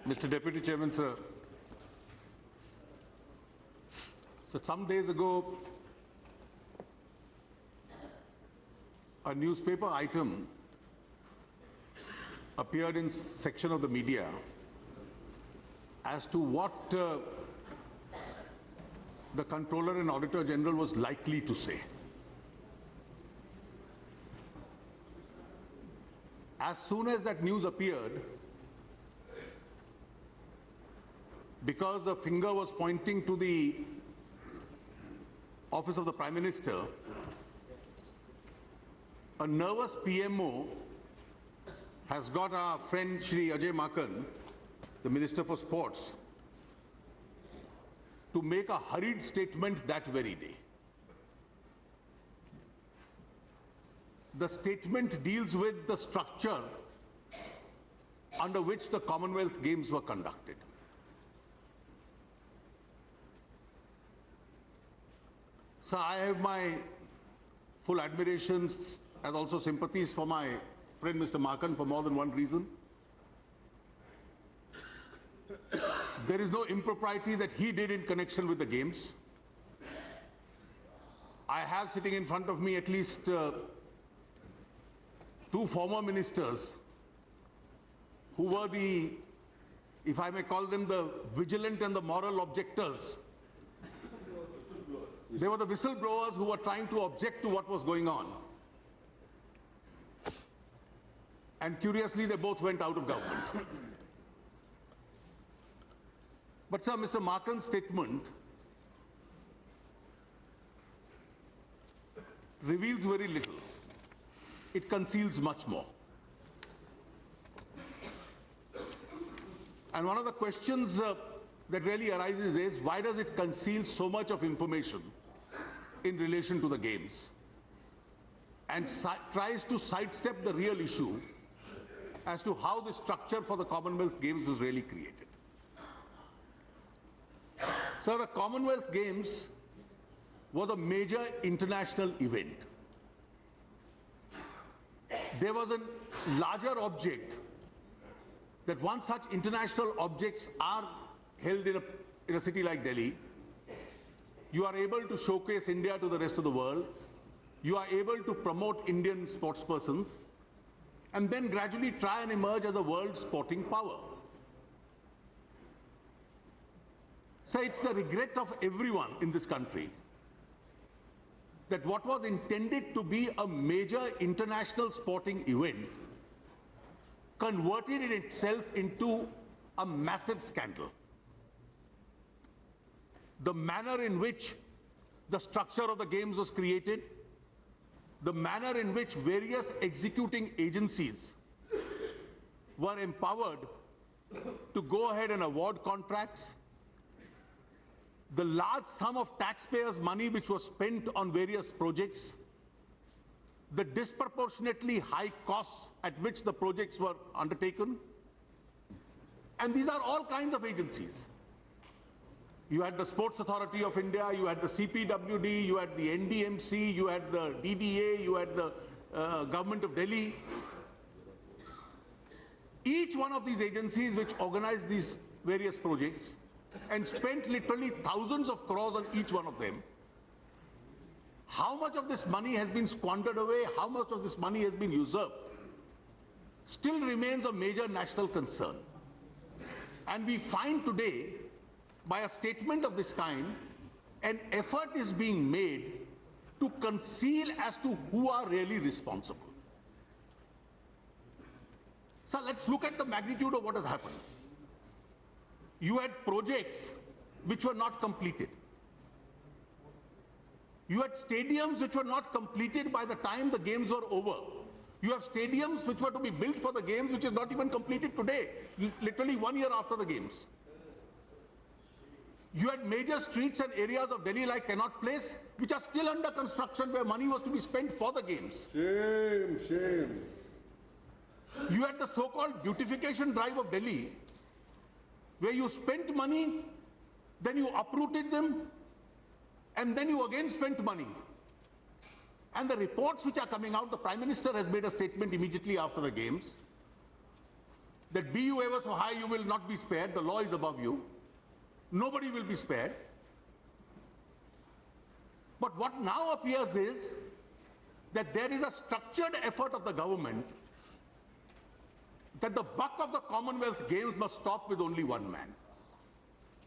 Mr. Deputy Chairman, sir. So some days ago, a newspaper item appeared in section of the media as to what the Comptroller and Auditor General was likely to say. As soon as that news appeared, because the finger was pointing to the office of the Prime Minister, a nervous PMO has got our friend Shri Ajay Makan, the Minister for Sports, to make a hurried statement that very day. The statement deals with the structure under which the Commonwealth Games were conducted. So I have my full admirations and also sympathies for my friend Mr. Makan for more than one reason. There is no impropriety that he did in connection with the games. I have sitting in front of me at least two former ministers who were the, if I may call them, the vigilant and the moral objectors. They were the whistleblowers who were trying to object to what was going on. And curiously, they both went out of government. But sir, Mr. Makan's statement reveals very little. It conceals much more. And one of the questions that really arises is, why does it conceal so much of information in relation to the games, and tries to sidestep the real issue as to how the structure for the Commonwealth Games was really created. So the Commonwealth Games was a major international event. There was a larger object that once such international objects are held in a city like Delhi, you are able to showcase India to the rest of the world, you are able to promote Indian sportspersons, and then gradually try and emerge as a world sporting power. So it's the regret of everyone in this country that what was intended to be a major international sporting event converted it itself into a massive scandal. The manner in which the structure of the games was created, the manner in which various executing agencies were empowered to go ahead and award contracts, the large sum of taxpayers' money which was spent on various projects, the disproportionately high costs at which the projects were undertaken, and these are all kinds of agencies. You had the Sports Authority of India, you had the CPWD, you had the NDMC, you had the DDA, you had the Government of Delhi. Each one of these agencies which organized these various projects and spent literally thousands of crores on each one of them. How much of this money has been squandered away, how much of this money has been usurped, still remains a major national concern. And we find today, by a statement of this kind, an effort is being made to conceal as to who are really responsible. So let's look at the magnitude of what has happened. You had projects which were not completed. You had stadiums which were not completed by the time the games were over. You have stadiums which were to be built for the games which is not even completed today, literally 1 year after the games. You had major streets and areas of Delhi like Connaught Place which are still under construction, where money was to be spent for the games. Shame, shame. You had the so-called beautification drive of Delhi, where you spent money, then you uprooted them, and then you again spent money. And the reports which are coming out, the Prime Minister has made a statement immediately after the games. that be you ever so high, you will not be spared. The law is above you. Nobody will be spared. But what now appears is that there is a structured effort of the government that the buck of the Commonwealth Games must stop with only one man.